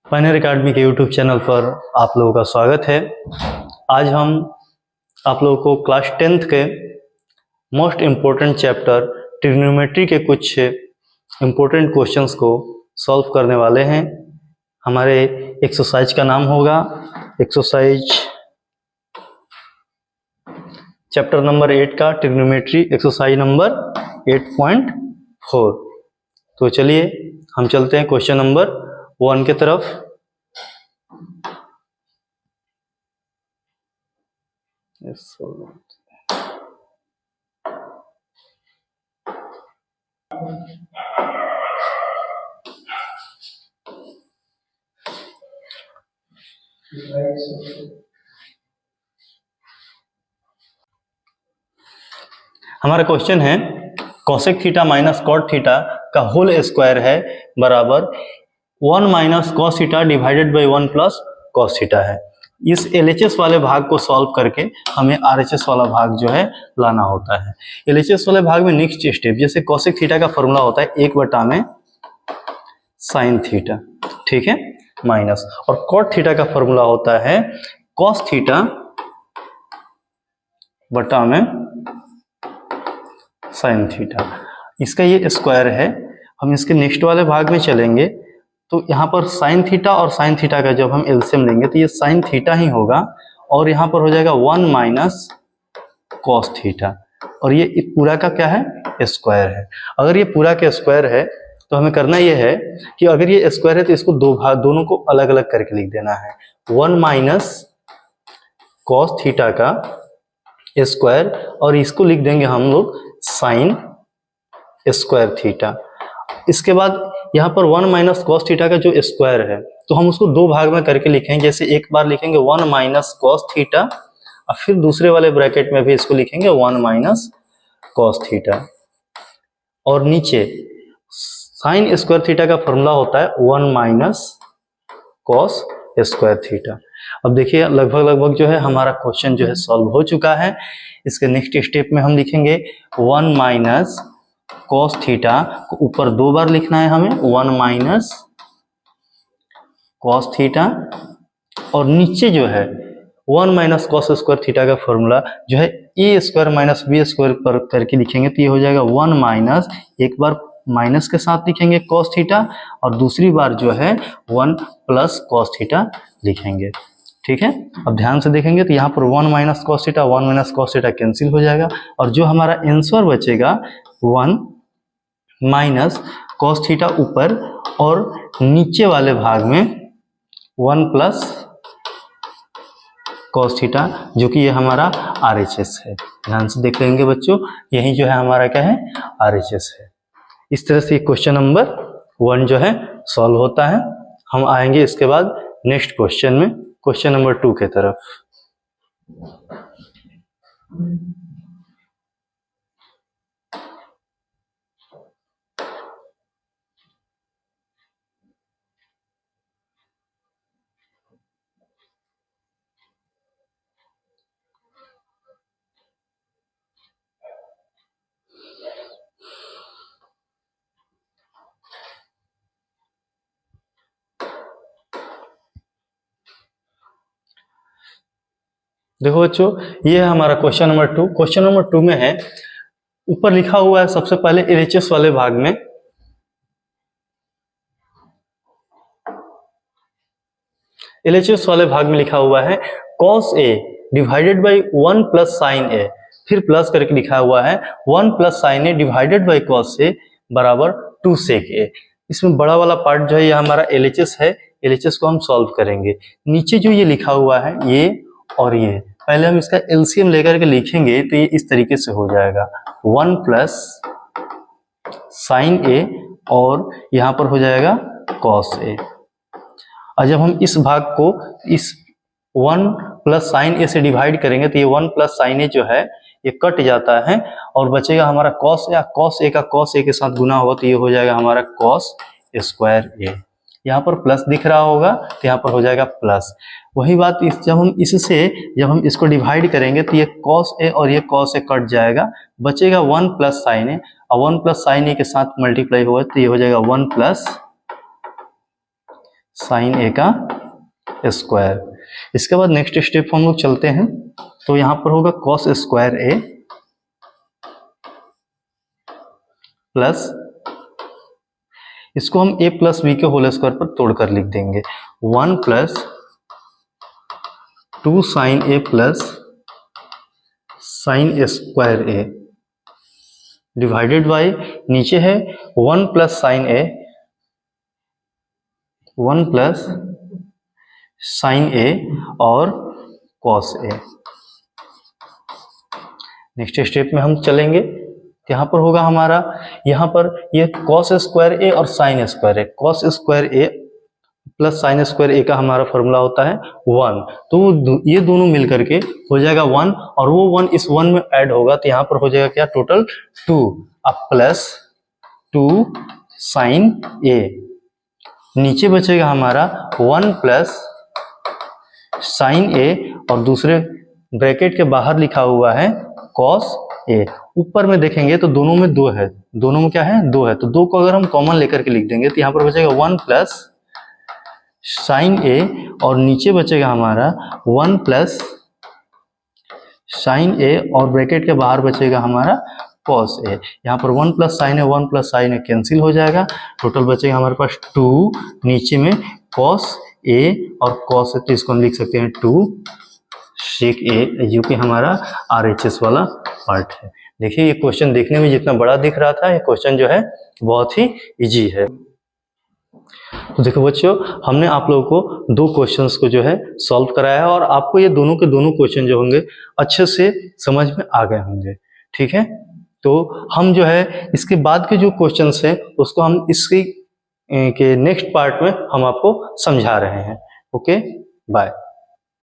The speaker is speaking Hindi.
पायनियर एकेडमी के यूट्यूब चैनल पर आप लोगों का स्वागत है। आज हम आप लोगों को क्लास 10th के मोस्ट इम्पोर्टेंट चैप्टर ट्रिग्नोमेट्री के कुछ इम्पोर्टेंट क्वेश्चंस को सॉल्व करने वाले हैं। हमारे एक्सरसाइज का नाम होगा एक्सरसाइज चैप्टर नंबर 8 का ट्रिग्नोमेट्री एक्सरसाइज नंबर 8.4। तो चलिए हम चलते हैं क्वेश्चन नंबर 1 के तरफ। हमारा क्वेश्चन है cosec theta minus cot theta का होल स्क्वायर है बराबर 1 minus cos theta divided by 1 plus cos theta है। इस LHS वाले भाग को सॉल्व करके हमें RHS वाला भाग जो है लाना होता है। LHS वाले भाग में नेक्स्ट स्टेप, जैसे कोसेक थीटा का फॉर्मूला होता है 1 में साइन थीटा, ठीक है, माइनस, और कॉट थीटा का फॉर्मूला होता है कॉस थीटा बटा में साइन थीटा। इसका ये स्क्वायर है। हम इसके नेक्स्ट वाले भाग में चलेंगे तो यहाँ पर साइन थीटा और साइन थीटा का जब हम एलसीएम लेंगे तो ये साइन थीटा ही होगा और यहाँ पर हो जाएगा 1 माइनस कॉस थीटा, और ये पूरा का क्या है, स्क्वायर है। अगर ये पूरा का स्क्वायर है तो हमें करना ये है कि अगर ये स्क्वायर है तो इसको दोनों को अलग अलग करके लिख देना है। 1 माइनस कॉस थीटा का स्क्वायर और इसको लिख देंगे हम लोग साइन स्क्वायर थीटा। इसके बाद यहाँ पर 1 माइनस कॉस थीटा का जो स्क्वायर है तो हम उसको दो भाग में करके लिखेंगे। जैसे एक बार लिखेंगे 1 माइनस कॉस थीटा और फिर दूसरे वाले ब्रैकेट में भी इसको लिखेंगे 1 माइनस कॉस थीटा, और नीचे साइन स्क्वायर थीटा का फॉर्मूला होता है 1 माइनस कॉस स्क्वायर थीटा। अब देखिए लगभग जो है हमारा क्वेश्चन जो है सॉल्व हो चुका है। इसके नेक्स्ट स्टेप में हम लिखेंगे 1 माइनस कॉस थीटा को ऊपर दो बार लिखना है हमें, 1 माइनस कॉस थीटा, और नीचे जो है 1 माइनस कॉस स्क्वायर थीटा का फॉर्मूला जो है ए स्क्वायर माइनस बी स्क्वायर पर करके लिखेंगे तो ये हो जाएगा 1 माइनस, एक बार माइनस के साथ लिखेंगे कॉस थीटा और दूसरी बार जो है 1 प्लस कॉस थीटा लिखेंगे, ठीक है। अब ध्यान से देखेंगे तो यहाँ पर 1 minus cos theta 1 minus cos theta cancel हो जाएगा और जो हमारा आंसर बचेगा 1 माइनस कॉस थीटा ऊपर और नीचे वाले भाग में 1 प्लस कॉस थीटा, जो कि ये हमारा RHS है। ध्यान से देख लेंगे बच्चों, यही जो है हमारा क्या है, RHS है। इस तरह से क्वेश्चन नंबर 1 जो है सॉल्व होता है। हम आएंगे इसके बाद नेक्स्ट क्वेश्चन में, क्वेश्चन नंबर 2 के तरफ। देखो बच्चों, ये है हमारा क्वेश्चन नंबर 2। क्वेश्चन नंबर 2 में है, ऊपर लिखा हुआ है सबसे पहले LHS वाले भाग में लिखा हुआ है cos A divided by 1 plus sign A, फिर प्लस करके लिखा हुआ है 1 plus sign A divided by cos A बराबर 2 sec A। इसमें बड़ा वाला पार्ट जो है ये हमारा LHS है, LHS को हम सॉल्व करेंगे। नीचे जो ये लिखा हुआ है ये और ये, पहले हम इसका LCM लेकर के लिखेंगे तो ये इस तरीके से हो जाएगा 1 प्लस साइन A और यहाँ पर हो जाएगा cos A। और जब हम इस भाग को इस 1 प्लस साइन A से डिवाइड करेंगे तो ये 1 प्लस साइन A जो है ये कट जाता है और बचेगा हमारा cos A। cos A का cos A के साथ गुना होगा तो ये हो जाएगा हमारा cos स्क्वायर A। यहाँ पर प्लस दिख रहा होगा तो यहाँ पर हो जाएगा प्लस। वही बात जब हम इसको डिवाइड करेंगे तो ये cos a और ये cos a कट जाएगा, बचेगा 1 प्लस साइन ए, और 1 प्लस साइन ए के साथ मल्टीप्लाई होगा तो ये हो जाएगा 1 प्लस साइन ए का स्क्वायर। इसके बाद नेक्स्ट स्टेप हम लोग चलते हैं, तो यहाँ पर होगा cos स्क्वायर ए प्लस, इसको हम a प्लस बी के होल स्क्वायर पर तोड़कर लिख देंगे, 1 plus 2 sine A plus sine square A divided by नीचे है 1 plus sine A, 1 plus sine A और कॉस ए। नेक्स्ट स्टेप में हम चलेंगे, यहाँ पर होगा हमारा, यहाँ पर ये कॉस स्क्वायर ए और साइन स्क्वायर ए, कॉस स्क्वायर ए प्लस साइन स्क्वायर ए का हमारा फॉर्मूला होता है 1, तो ये दोनों मिलकर के हो जाएगा 1, और वो 1 इस 1 में ऐड होगा तो यहाँ पर हो जाएगा क्या, टोटल 2, अब प्लस 2 साइन ए, नीचे बचेगा हमारा 1 प्लस साइन ए और दूसरे ब्रैकेट के बाहर लिखा हुआ है कॉस ए। ऊपर में देखेंगे तो दोनों में 2 है, दोनों में क्या है, 2 है, तो 2 को अगर हम कॉमन लेकर के लिख देंगे तो यहाँ पर बचेगा 1 प्लस साइन ए और नीचे बचेगा हमारा 1 प्लस साइन ए और ब्रैकेट के बाहर बचेगा हमारा कॉस ए। यहाँ पर 1 plus sine A 1 plus sine A cancel हो जाएगा, टोटल बचेगा हमारे पास 2, नीचे में कॉस ए और कॉस ए, तो इसको हम लिख सकते हैं 2 सेक ए, जो कि हमारा RHS वाला पार्ट है। देखिए ये क्वेश्चन देखने में जितना बड़ा दिख रहा था, ये क्वेश्चन जो है बहुत ही इजी है। तो देखो बच्चों, हमने आप लोगों को 2 क्वेश्चंस को जो है सॉल्व कराया है, और आपको ये दोनों के दोनों क्वेश्चन जो होंगे अच्छे से समझ में आ गए होंगे, ठीक है। तो हम जो है इसके बाद के जो क्वेश्चंस हैं उसको हम इसके नेक्स्ट पार्ट में हम आपको समझा रहे हैं। Okay, bye.